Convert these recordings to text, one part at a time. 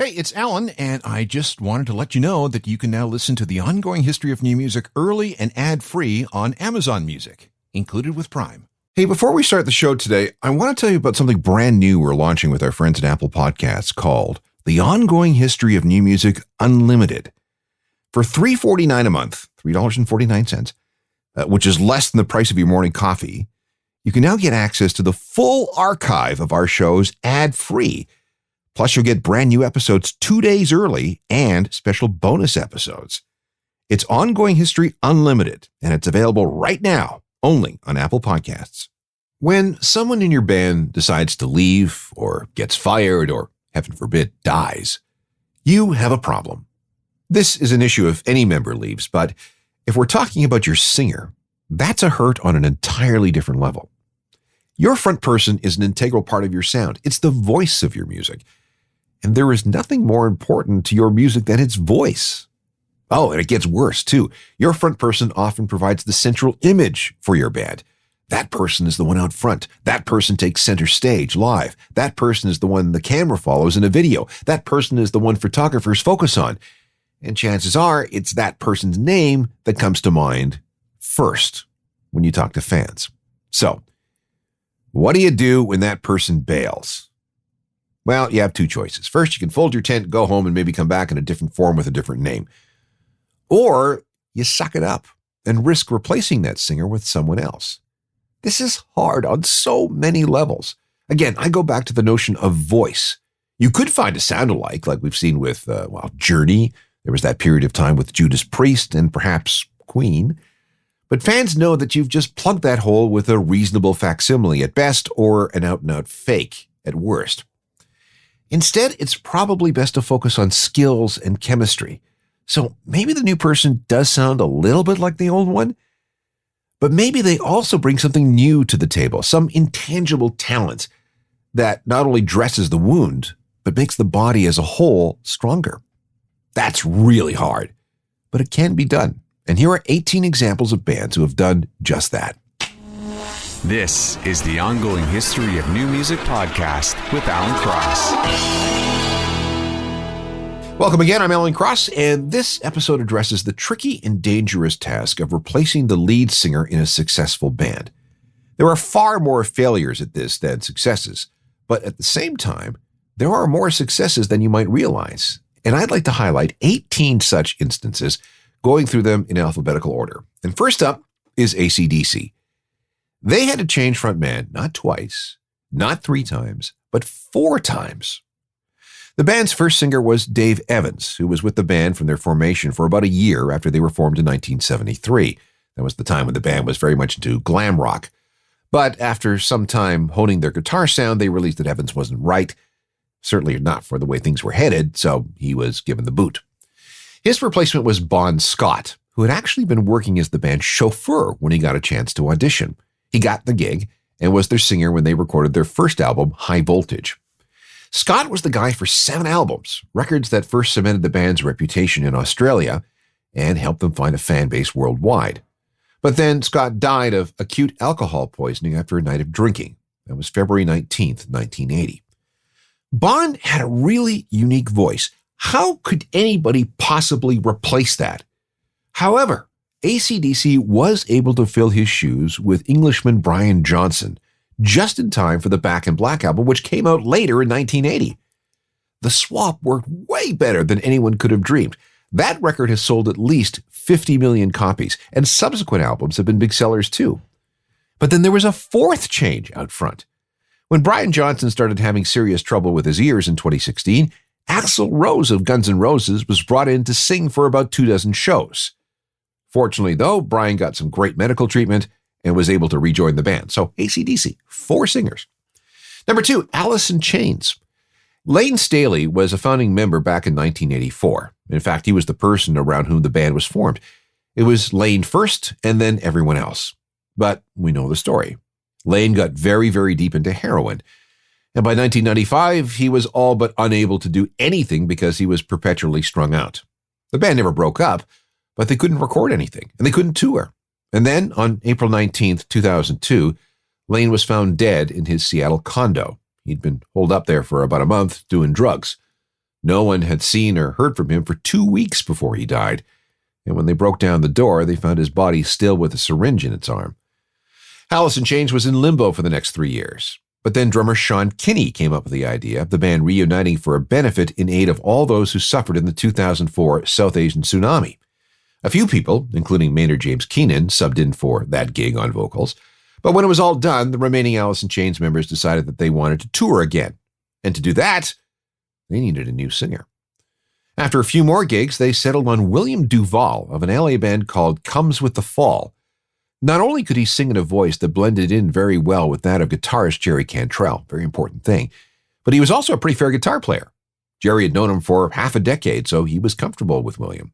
Hey, it's Alan, and I just wanted to let you know that you can now listen to the ongoing history of new music early and ad-free on Amazon Music, included with Prime. Hey, before we start the show today, I want to tell you about something brand new we're launching with our friends at Apple Podcasts called The Ongoing History of New Music Unlimited. For $3.49 a month, $3.49, which is less than the price of your morning coffee, you can now get access to the full archive of our shows ad-free. Plus, you'll get brand new episodes 2 days early and special bonus episodes. It's Ongoing History Unlimited, and it's available right now, only on Apple Podcasts. When someone in your band decides to leave, or gets fired, or, heaven forbid, dies, you have a problem. This is an issue if any member leaves, but if we're talking about your singer, that's a hurt on an entirely different level. Your front person is an integral part of your sound. It's the voice of your music. And there is nothing more important to your music than its voice. Oh, and it gets worse, too. Your front person often provides the central image for your band. That person is the one out front. That person takes center stage live. That person is the one the camera follows in a video. That person is the one photographers focus on. And chances are it's that person's name that comes to mind first when you talk to fans. So, what do you do when that person bails? Well, you have two choices. First, you can fold your tent, go home, and maybe come back in a different form with a different name. Or you suck it up and risk replacing that singer with someone else. This is hard on so many levels. Again, I go back to the notion of voice. You could find a sound-alike, like we've seen with, Journey. There was that period of time with Judas Priest and perhaps Queen. But fans know that you've just plugged that hole with a reasonable facsimile at best or an out-and-out fake at worst. Instead, it's probably best to focus on skills and chemistry. So maybe the new person does sound a little bit like the old one, but maybe they also bring something new to the table, some intangible talent that not only dresses the wound, but makes the body as a whole stronger. That's really hard, but it can be done. And here are 18 examples of bands who have done just that. This is the Ongoing History of New Music podcast with Alan Cross. Welcome again, I'm Alan Cross, and this episode addresses the tricky and dangerous task of replacing the lead singer in a successful band. There are far more failures at this than successes, but at the same time, there are more successes than you might realize. And I'd like to highlight 18 such instances, going through them in alphabetical order. And first up is AC/DC. They had to change frontman not twice, not 3 times, but 4 times. The band's first singer was Dave Evans, who was with the band from their formation for about a year after they were formed in 1973. That was the time when the band was very much into glam rock. But after some time honing their guitar sound, they realized that Evans wasn't right, certainly not for the way things were headed, so he was given the boot. His replacement was Bon Scott, who had actually been working as the band's chauffeur when he got a chance to audition. He got the gig and was their singer when they recorded their first album, High Voltage. Scott was the guy for 7 albums, records that first cemented the band's reputation in Australia and helped them find a fan base worldwide. But then Scott died of acute alcohol poisoning after a night of drinking. That was February 19th, 1980. Bon had a really unique voice. How could anybody possibly replace that? However, AC/DC was able to fill his shoes with Englishman Brian Johnson just in time for the Back in Black album, which came out later in 1980. The swap worked way better than anyone could have dreamed. That record has sold at least 50 million copies, and subsequent albums have been big sellers too. But then there was a 4th change out front. When Brian Johnson started having serious trouble with his ears in 2016, Axl Rose of Guns N' Roses was brought in to sing for about 24 shows. Fortunately, though, Brian got some great medical treatment and was able to rejoin the band. So AC/DC, 4 singers. Number 2, Alice in Chains. Lane Staley was a founding member back in 1984. In fact, he was the person around whom the band was formed. It was Lane first and then everyone else. But we know the story. Lane got very, very deep into heroin. And by 1995, he was all but unable to do anything because he was perpetually strung out. The band never broke up, but they couldn't record anything, and they couldn't tour. And then, on April 19th, 2002, Lane was found dead in his Seattle condo. He'd been holed up there for about a month doing drugs. No one had seen or heard from him for 2 weeks before he died, and when they broke down the door, they found his body still with a syringe in its arm. Alice in Chains was in limbo for the next 3 years. But then drummer Sean Kinney came up with the idea of the band reuniting for a benefit in aid of all those who suffered in the 2004 South Asian tsunami. A few people, including Maynard James Keenan, subbed in for that gig on vocals. But when it was all done, the remaining Alice in Chains members decided that they wanted to tour again. And to do that, they needed a new singer. After a few more gigs, they settled on William Duvall of an LA band called Comes with the Fall. Not only could he sing in a voice that blended in very well with that of guitarist Jerry Cantrell, very important thing, but he was also a pretty fair guitar player. Jerry had known him for half a decade, so he was comfortable with William.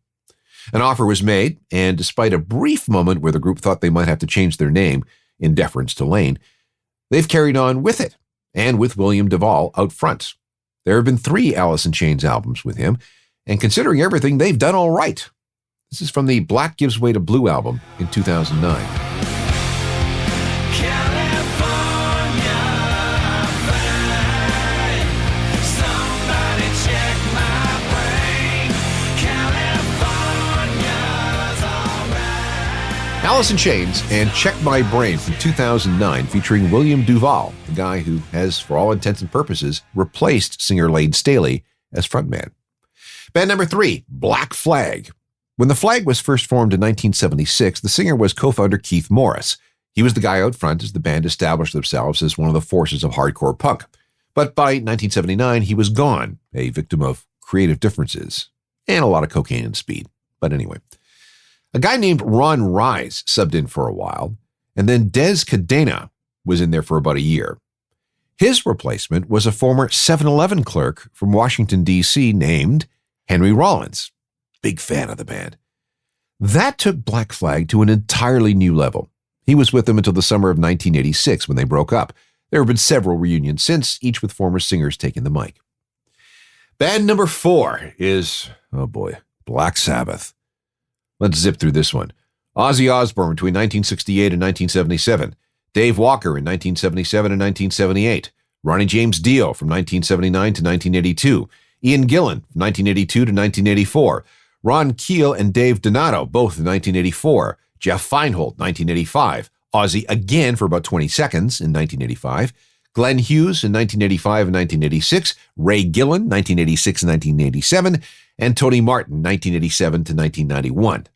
An offer was made, and despite a brief moment where the group thought they might have to change their name in deference to Lane, they've carried on with it, and with William Duvall out front. There have been 3 Alice in Chains albums with him, and considering everything, they've done all right. This is from the Black Gives Way to Blue album in 2009. Alice in Chains and Check My Brain from 2009 featuring William Duvall, the guy who has, for all intents and purposes, replaced singer Lane Staley as frontman. Band number 3, Black Flag. When the Flag was first formed in 1976, the singer was co-founder Keith Morris. He was the guy out front as the band established themselves as one of the forces of hardcore punk. But by 1979, he was gone, a victim of creative differences and a lot of cocaine and speed. But anyway, a guy named Ron Rise subbed in for a while, and then Des Cadena was in there for about a year. His replacement was a former 7-Eleven clerk from Washington, D.C. named Henry Rollins. Big fan of the band. That took Black Flag to an entirely new level. He was with them until the summer of 1986 when they broke up. There have been several reunions since, each with former singers taking the mic. Band number 4 is, oh boy, Black Sabbath. Let's zip through this one. Ozzy Osbourne between 1968 and 1977. Dave Walker in 1977 and 1978. Ronnie James Dio from 1979 to 1982. Ian Gillan from 1982 to 1984. Ron Keel and Dave Donato, both in 1984. Jeff Feinhold, 1985. Ozzy again for about 20 seconds in 1985. Glenn Hughes in 1985 and 1986. Ray Gillan, 1986 and 1987. And Tony Martin, 1987 to 1991.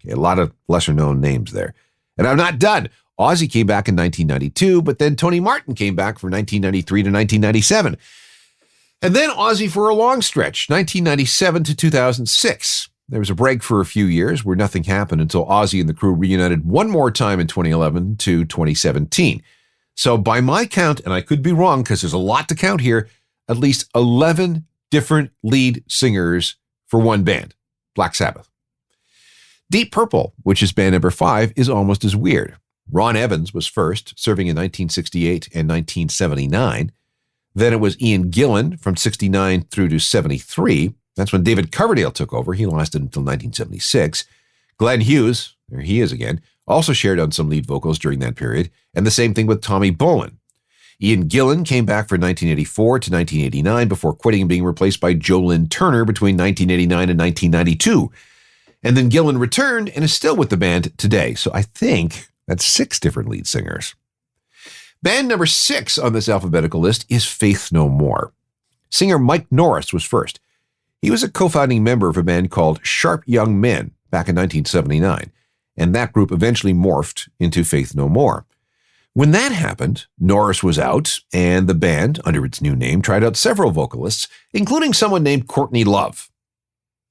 Okay, a lot of lesser-known names there. And I'm not done. Ozzy came back in 1992, but then Tony Martin came back from 1993 to 1997. And then Ozzy for a long stretch, 1997 to 2006. There was a break for a few years where nothing happened until Ozzy and the crew reunited one more time in 2011 to 2017. So by my count, and I could be wrong because there's a lot to count here, at least 11 different lead singers for one band, Black Sabbath. Deep Purple, which is band number 5, is almost as weird. Ron Evans was first, serving in 1968 and 1979. Then it was Ian Gillan from 69 through to 73. That's when David Coverdale took over. He lasted until 1976. Glenn Hughes, there he is again, also shared on some lead vocals during that period, and the same thing with Tommy Bolin. Ian Gillan came back for 1984 to 1989 before quitting and being replaced by Joe Lynn Turner between 1989 and 1992. And then Gillan returned and is still with the band today. So I think that's 6 different lead singers. Band number 6 on this alphabetical list is Faith No More. Singer Mike Norris was first. He was a co-founding member of a band called Sharp Young Men back in 1979, and that group eventually morphed into Faith No More. When that happened, Norris was out, and the band, under its new name, tried out several vocalists, including someone named Courtney Love.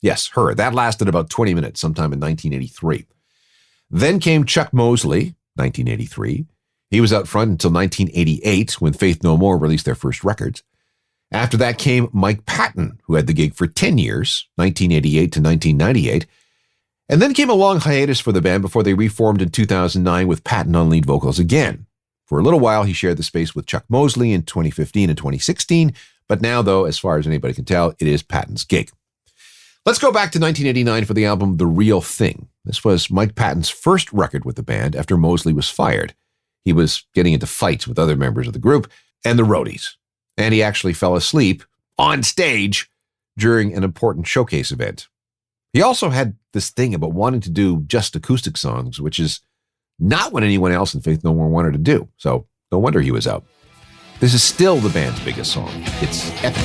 Yes, her. That lasted about 20 minutes sometime in 1983. Then came Chuck Mosley, 1983. He was out front until 1988 when Faith No More released their first records. After that came Mike Patton, who had the gig for 10 years, 1988 to 1998. And then came a long hiatus for the band before they reformed in 2009 with Patton on lead vocals again. For a little while, he shared the space with Chuck Mosley in 2015 and 2016, but now, though, as far as anybody can tell, it is Patton's gig. Let's go back to 1989 for the album The Real Thing. This was Mike Patton's first record with the band after Mosley was fired. He was getting into fights with other members of the group and the roadies. And he actually fell asleep on stage during an important showcase event. He also had this thing about wanting to do just acoustic songs, which is not what anyone else in Faith No More wanted to do. So no wonder he was out. This is still the band's biggest song. It's epic.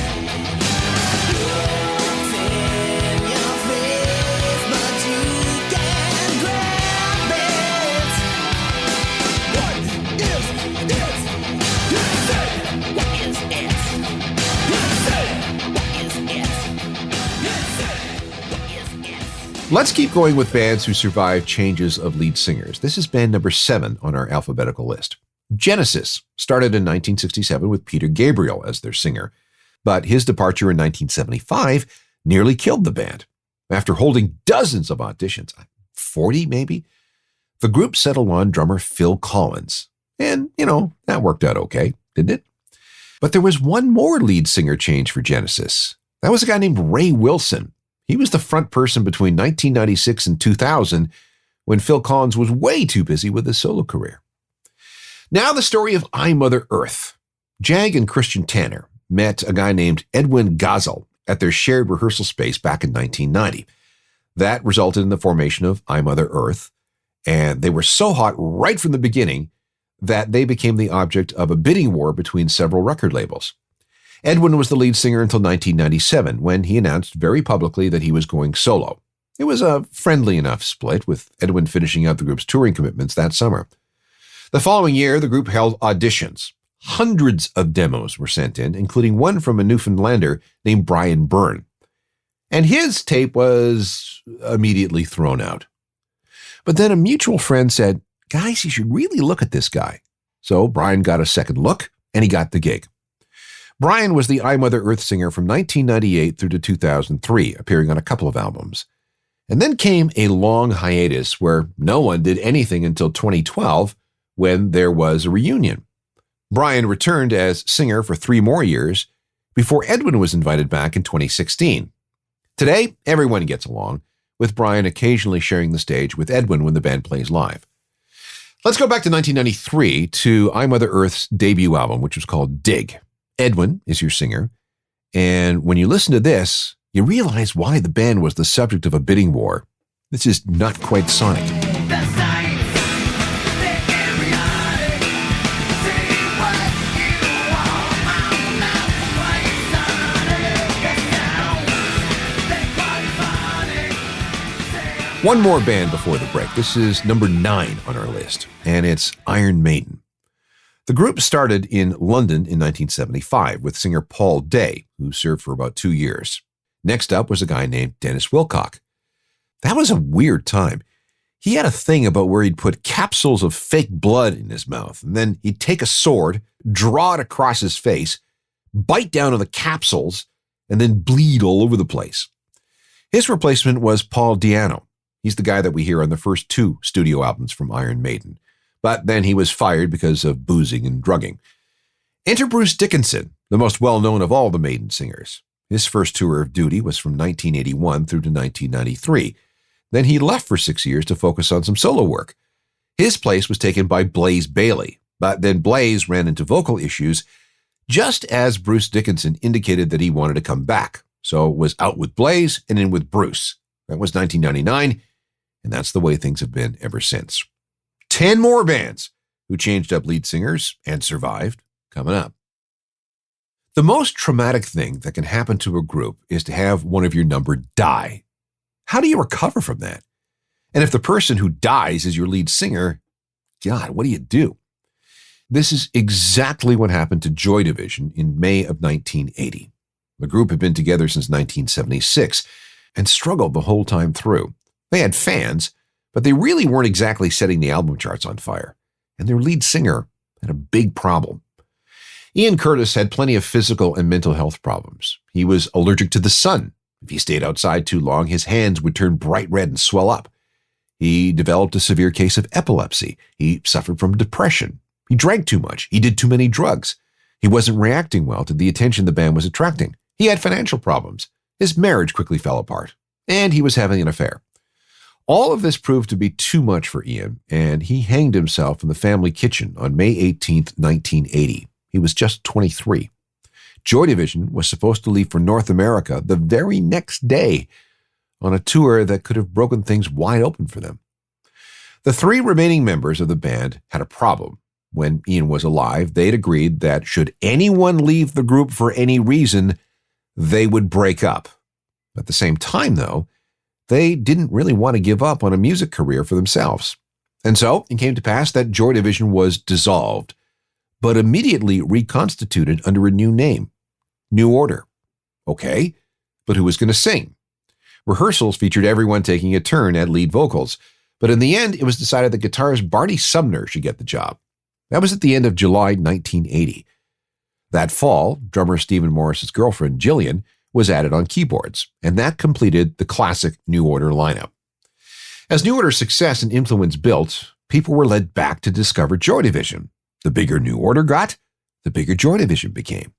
Let's keep going with bands who survived changes of lead singers. This is band number 7 on our alphabetical list. Genesis started in 1967 with Peter Gabriel as their singer, but his departure in 1975 nearly killed the band. After holding dozens of auditions, 40 maybe, the group settled on drummer Phil Collins. And, that worked out okay, didn't it? But there was one more lead singer change for Genesis. That was a guy named Ray Wilson. He was the front person between 1996 and 2000 when Phil Collins was way too busy with his solo career. Now the story of I, Mother Earth. Jag and Christian Tanner met a guy named Edwin Gazel at their shared rehearsal space back in 1990. That resulted in the formation of I, Mother Earth, and they were so hot right from the beginning that they became the object of a bidding war between several record labels. Edwin was the lead singer until 1997, when he announced very publicly that he was going solo. It was a friendly enough split, with Edwin finishing out the group's touring commitments that summer. The following year, the group held auditions. Hundreds of demos were sent in, including one from a Newfoundlander named Brian Byrne. And his tape was immediately thrown out. But then a mutual friend said, "Guys, you should really look at this guy." So Brian got a second look, and he got the gig. Brian was the I, Mother Earth singer from 1998 through to 2003, appearing on a couple of albums. And then came a long hiatus where no one did anything until 2012, when there was a reunion. Brian returned as singer for 3 more years before Edwin was invited back in 2016. Today, everyone gets along, with Brian occasionally sharing the stage with Edwin when the band plays live. Let's go back to 1993 to I, Mother Earth's debut album, which was called Dig. Edwin is your singer, and when you listen to this, you realize why the band was the subject of a bidding war. This is not quite Sonic. One more band before the break. This is number 9 on our list, and it's Iron Maiden. The group started in London in 1975 with singer Paul Day, who served for about 2 years. Next up was a guy named Dennis Wilcock. That was a weird time. He had a thing about where he'd put capsules of fake blood in his mouth, and then he'd take a sword, draw it across his face, bite down on the capsules, and then bleed all over the place. His replacement was Paul Di'Anno. He's the guy that we hear on the first 2 studio albums from Iron Maiden. But then he was fired because of boozing and drugging. Enter Bruce Dickinson, the most well-known of all the Maiden singers. His first tour of duty was from 1981 through to 1993. Then he left for 6 years to focus on some solo work. His place was taken by Blaze Bayley, but then Blaze ran into vocal issues just as Bruce Dickinson indicated that he wanted to come back. So was out with Blaze and in with Bruce. That was 1999, and that's the way things have been ever since. 10 more bands who changed up lead singers and survived coming up. The most traumatic thing that can happen to a group is to have one of your number die. How do you recover from that? And if the person who dies is your lead singer, God, what do you do? This is exactly what happened to Joy Division in May of 1980. The group had been together since 1976 and struggled the whole time through. They had fans, but they really weren't exactly setting the album charts on fire, and their lead singer had a big problem. Ian Curtis had plenty of physical and mental health problems. He was allergic to the sun. If he stayed outside too long, his hands would turn bright red and swell up. He developed a severe case of epilepsy. He suffered from depression. He drank too much. He did too many drugs. He wasn't reacting well to the attention the band was attracting. He had financial problems. His marriage quickly fell apart, and he was having an affair. All of this proved to be too much for Ian, and he hanged himself in the family kitchen on May 18th, 1980. He was just 23. Joy Division was supposed to leave for North America the very next day on a tour that could have broken things wide open for them. The three remaining members of the band had a problem. When Ian was alive, they'd agreed that should anyone leave the group for any reason, they would break up. At the same time, though, they didn't really want to give up on a music career for themselves. And so it came to pass that Joy Division was dissolved, but immediately reconstituted under a new name, New Order. Okay, but who was going to sing? Rehearsals featured everyone taking a turn at lead vocals, but in the end, it was decided that guitarist Barney Sumner should get the job. That was at the end of July 1980. That fall, drummer Stephen Morris's girlfriend, Jillian, was added on keyboards, and that completed the classic New Order lineup. As New Order's success and influence built, people were led back to discover Joy Division. The bigger New Order got, the bigger Joy Division became.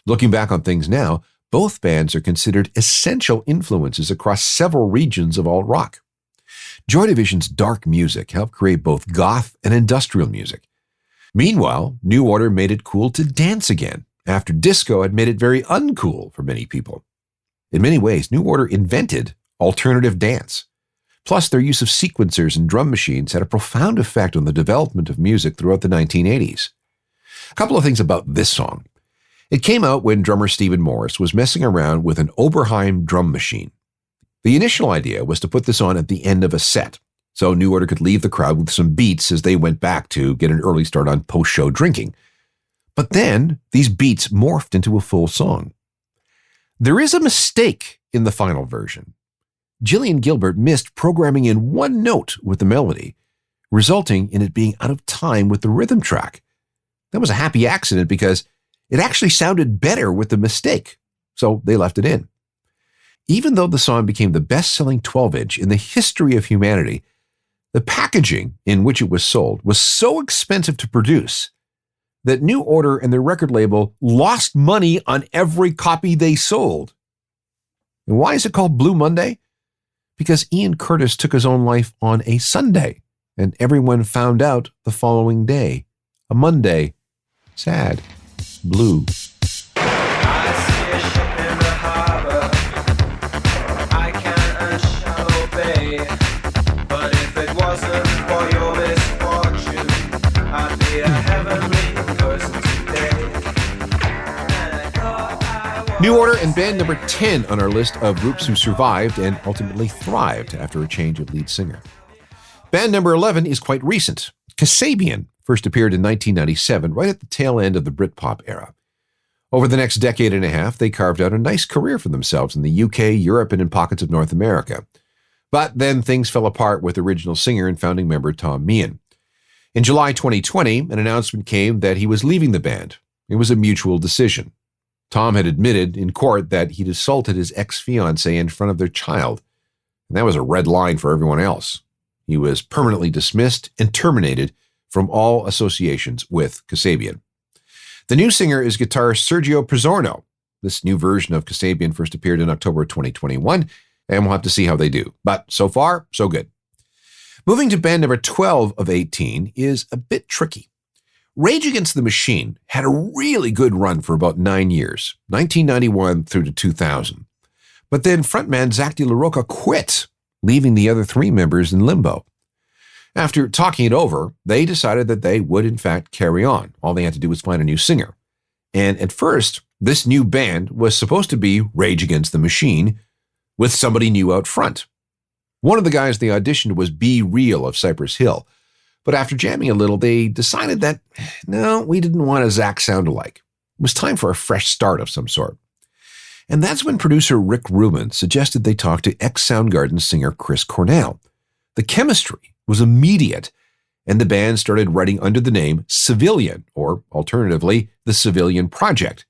Looking back on things now, both bands are considered essential influences across several regions of alt-rock. Joy Division's dark music helped create both goth and industrial music. Meanwhile, New Order made it cool to dance again, after disco had made it very uncool for many people. In many ways, New Order invented alternative dance. Plus, their use of sequencers and drum machines had a profound effect on the development of music throughout the 1980s. A couple of things about this song. It came out when drummer Stephen Morris was messing around with an Oberheim drum machine. The initial idea was to put this on at the end of a set, so New Order could leave the crowd with some beats as they went back to get an early start on post-show drinking. But then, these beats morphed into a full song. There is a mistake in the final version. Gillian Gilbert missed programming in one note with the melody, resulting in it being out of time with the rhythm track. That was a happy accident because it actually sounded better with the mistake, so they left it in. Even though the song became the best-selling 12-inch in the history of humanity, the packaging in which it was sold was so expensive to produce that New Order and their record label lost money on every copy they sold. And why is it called Blue Monday? Because Ian Curtis took his own life on a Sunday, and everyone found out the following day. A Monday. Sad. Blue. I see a ship in the harbor. I can't shallow bay. But if it wasn't for your misfortune, I'd be a heavenly person today. New Order and band number 10 on our list of groups who survived and ultimately thrived after a change of lead singer. Band number 11 is quite recent. Kasabian first appeared in 1997, right at the tail end of the Britpop era. Over the next decade and a half, they carved out a nice career for themselves in the UK, Europe, and in pockets of North America. But then things fell apart with original singer and founding member Tom Meehan. In July 2020, an announcement came that he was leaving the band. It was a mutual decision. Tom had admitted in court that he'd assaulted his ex-fiancée in front of their child, and that was a red line for everyone else. He was permanently dismissed and terminated from all associations with Kasabian. The new singer is guitarist Sergio Pizzorno. This new version of Kasabian first appeared in October 2021, and we'll have to see how they do. But so far, so good. Moving to band number 12 of 18 is a bit tricky. Rage Against the Machine had a really good run for about 9 years, 1991 through to 2000. But then frontman Zach De La Rocha quit, leaving the other three members in limbo. After talking it over, they decided that they would in fact carry on. All they had to do was find a new singer. And at first, this new band was supposed to be Rage Against the Machine with somebody new out front. One of the guys they auditioned was B Real of Cypress Hill. But after jamming a little, they decided that, no, we didn't want a Zach sound-alike. It was time for a fresh start of some sort. And that's when producer Rick Rubin suggested they talk to ex-Soundgarden singer Chris Cornell. The chemistry was immediate, and the band started writing under the name Civilian, or alternatively, the Civilian Project.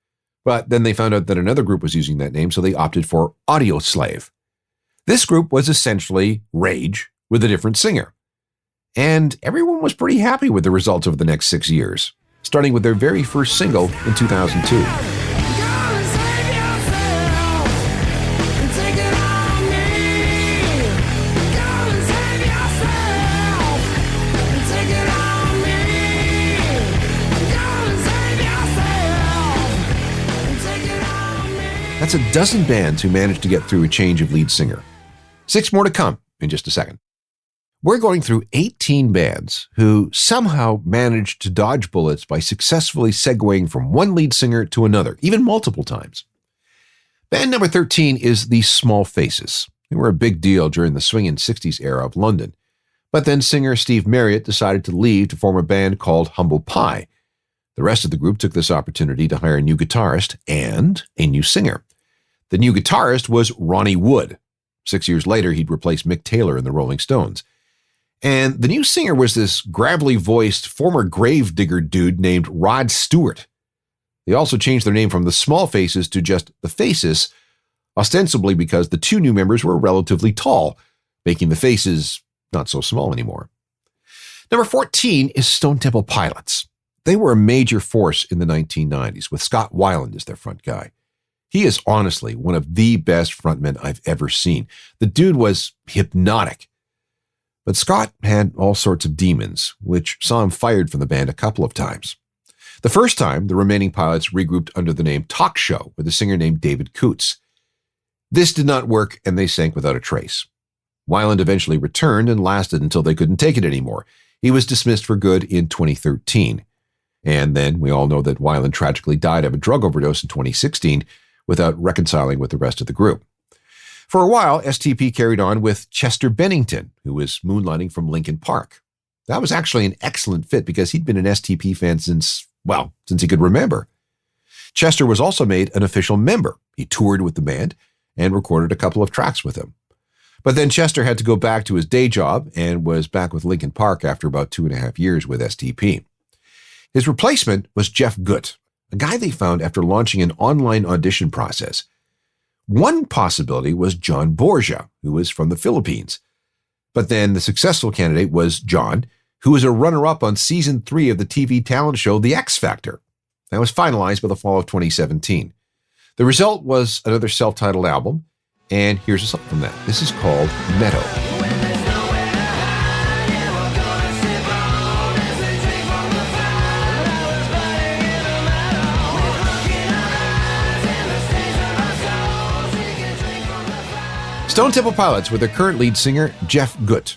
But then they found out that another group was using that name, so they opted for Audioslave. This group was essentially Rage with a different singer. And everyone was pretty happy with the results over the next 6 years, starting with their very first single in 2002. That's a dozen bands who managed to get through a change of lead singer. 6 more to come in just a second. We're going through 18 bands who somehow managed to dodge bullets by successfully segueing from one lead singer to another, even multiple times. Band number 13 is the Small Faces. They were a big deal during the swinging 60s era of London. But then singer Steve Marriott decided to leave to form a band called Humble Pie. The rest of the group took this opportunity to hire a new guitarist and a new singer. The new guitarist was Ronnie Wood. 6 years later, he'd replaced Mick Taylor in the Rolling Stones. And the new singer was this gravelly-voiced former gravedigger dude named Rod Stewart. They also changed their name from the Small Faces to just the Faces, ostensibly because the 2 new members were relatively tall, making the Faces not so small anymore. Number 14 is Stone Temple Pilots. They were a major force in the 1990s, with Scott Weiland as their front guy. He is honestly one of the best frontmen I've ever seen. The dude was hypnotic. But Scott had all sorts of demons, which saw him fired from the band a couple of times. The first time, the remaining pilots regrouped under the name Talk Show with a singer named David Coots. This did not work, and they sank without a trace. Weiland eventually returned and lasted until they couldn't take it anymore. He was dismissed for good in 2013. And then we all know that Weiland tragically died of a drug overdose in 2016 without reconciling with the rest of the group. For a while, STP carried on with Chester Bennington, who was moonlighting from Linkin Park. That was actually an excellent fit because he'd been an STP fan since he could remember. Chester was also made an official member. He toured with the band and recorded a couple of tracks with them. But then Chester had to go back to his day job and was back with Linkin Park after about 2.5 years with STP. His replacement was Jeff Gutt, a guy they found after launching an online audition process. One possibility was John Borgia, who was from the Philippines. But then the successful candidate was John, who was a runner-up on season 3 of the TV talent show The X Factor. That was finalized by the fall of 2017. The result was another self-titled album, and here's a song from that. This is called Meadow. Stone Temple Pilots with their current lead singer, Jeff Gutt.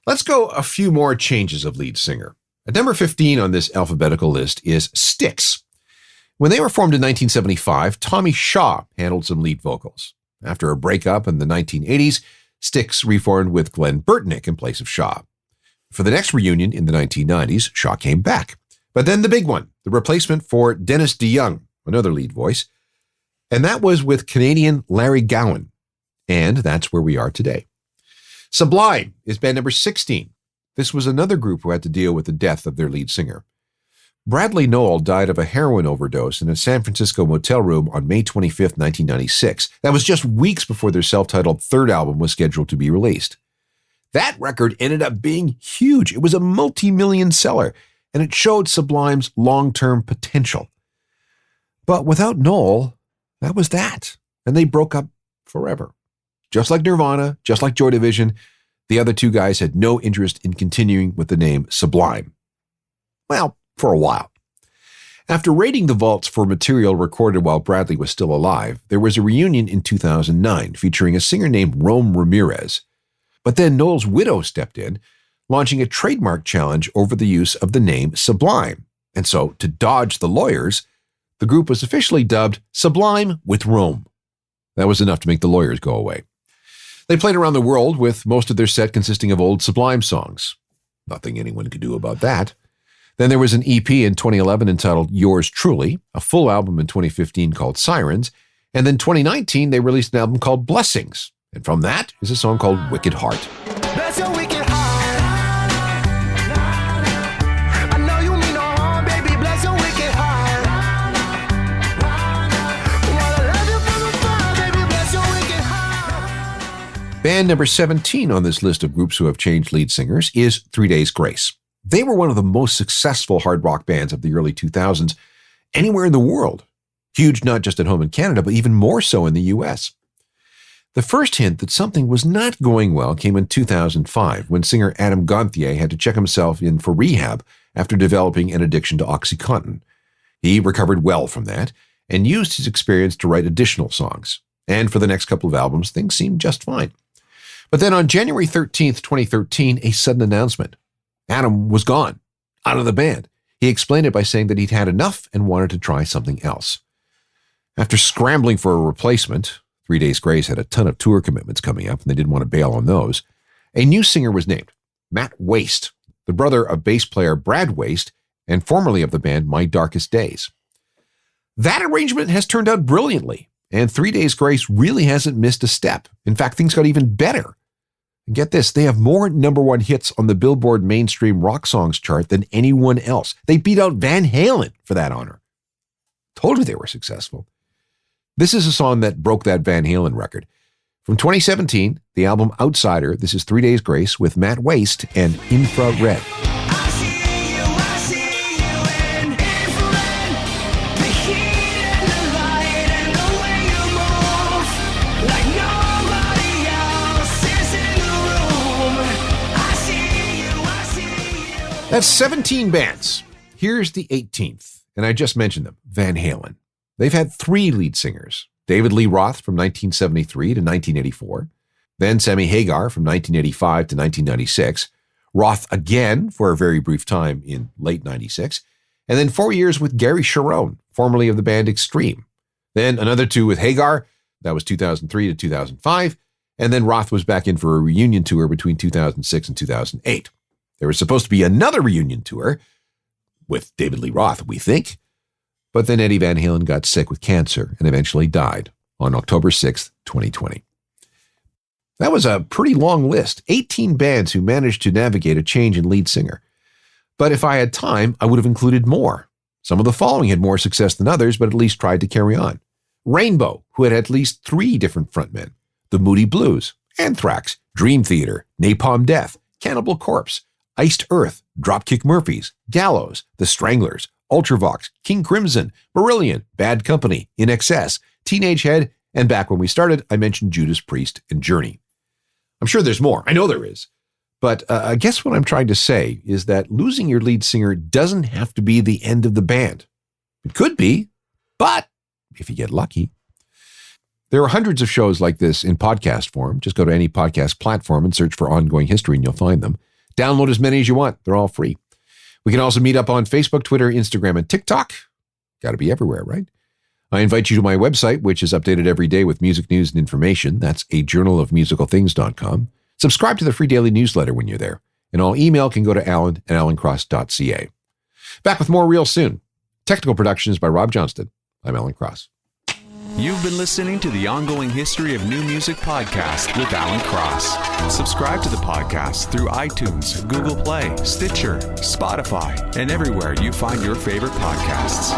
Let's go a few more changes of lead singer. At number 15 on this alphabetical list is Styx. When they were formed in 1975, Tommy Shaw handled some lead vocals. After a breakup in the 1980s, Styx reformed with Glenn Burtnick in place of Shaw. For the next reunion in the 1990s, Shaw came back. But then the big one, the replacement for Dennis DeYoung, another lead voice, and that was with Canadian Larry Gowan. And that's where we are today. Sublime is band number 16. This was another group who had to deal with the death of their lead singer. Bradley Nowell died of a heroin overdose in a San Francisco motel room on May 25, 1996. That was just weeks before their self-titled third album was scheduled to be released. That record ended up being huge. It was a multi-million seller, and it showed Sublime's long-term potential. But without Nowell, that was that, and they broke up forever. Just like Nirvana, just like Joy Division, the other 2 guys had no interest in continuing with the name Sublime. Well, for a while. After raiding the vaults for material recorded while Bradley was still alive, there was a reunion in 2009 featuring a singer named Rome Ramirez. But then Noel's widow stepped in, launching a trademark challenge over the use of the name Sublime. And so, to dodge the lawyers, the group was officially dubbed Sublime with Rome. That was enough to make the lawyers go away. They played around the world with most of their set consisting of old Sublime songs. Nothing anyone could do about that. Then there was an EP in 2011 entitled Yours Truly, a full album in 2015 called Sirens, and then 2019 they released an album called Blessings, and from that is a song called Wicked Heart. Bless your wicked heart. I know you mean no harm, baby. Bless your wicked heart. Wanna love you from afar, baby. Bless your wicked heart. Band number 17 on this list of groups who have changed lead singers is 3 Days Grace. They were one of the most successful hard rock bands of the early 2000s anywhere in the world. Huge not just at home in Canada, but even more so in the US. The first hint that something was not going well came in 2005 when singer Adam Gonthier had to check himself in for rehab after developing an addiction to OxyContin. He recovered well from that and used his experience to write additional songs. And for the next couple of albums, things seemed just fine. But then on January 13th, 2013, a sudden announcement. Adam was gone, out of the band. He explained it by saying that he'd had enough and wanted to try something else. After scrambling for a replacement, 3 Days Grace had a ton of tour commitments coming up, and they didn't want to bail on those. A new singer was named, Matt Waste, the brother of bass player Brad Waste, and formerly of the band My Darkest Days. That arrangement has turned out brilliantly, and 3 Days Grace really hasn't missed a step. In fact, things got even better. And get this, they have more number one hits on the Billboard mainstream rock songs chart than anyone else. They beat out Van Halen for that honor. Told you they were successful. This is a song that broke that Van Halen record. From 2017, the album Outsider, this is 3 Days Grace with Matt Waste and Infrared. I see you in infrared, the heat and the light and the way you move, like nobody else is in the room. I see you. That's 17 bands. Here's the 18th, and I just mentioned them, Van Halen. They've had 3 lead singers, David Lee Roth from 1973 to 1984, then Sammy Hagar from 1985 to 1996, Roth again for a very brief time in late 96, and then 4 years with Gary Cherone, formerly of the band Extreme. Then another 2 with Hagar, that was 2003 to 2005, and then Roth was back in for a reunion tour between 2006 and 2008. There was supposed to be another reunion tour with David Lee Roth, we think, but then Eddie Van Halen got sick with cancer and eventually died on October 6th, 2020. That was a pretty long list, 18 bands who managed to navigate a change in lead singer. But if I had time, I would have included more. Some of the following had more success than others, but at least tried to carry on. Rainbow, who had at least 3 different frontmen. The Moody Blues, Anthrax, Dream Theater, Napalm Death, Cannibal Corpse, Iced Earth, Dropkick Murphys, Gallows, The Stranglers, Ultravox, King Crimson, Marillion, Bad Company, In Excess, Teenage Head, and back when we started, I mentioned Judas Priest and Journey. I'm sure there's more. I know there is. But I guess what I'm trying to say is that losing your lead singer doesn't have to be the end of the band. It could be, but if you get lucky. There are hundreds of shows like this in podcast form. Just go to any podcast platform and search for Ongoing History and you'll find them. Download as many as you want. They're all free. We can also meet up on Facebook, Twitter, Instagram, and TikTok. Got to be everywhere, right? I invite you to my website, which is updated every day with music news and information. That's ajournalofmusicalthings.com. Subscribe to the free daily newsletter when you're there. And all email can go to alan@alancross.ca. Back with more real soon. Technical production is by Rob Johnston. I'm Alan Cross. You've been listening to the Ongoing History of New Music podcast with Alan Cross. Subscribe to the podcast through iTunes, Google Play, Stitcher, Spotify, and everywhere you find your favorite podcasts.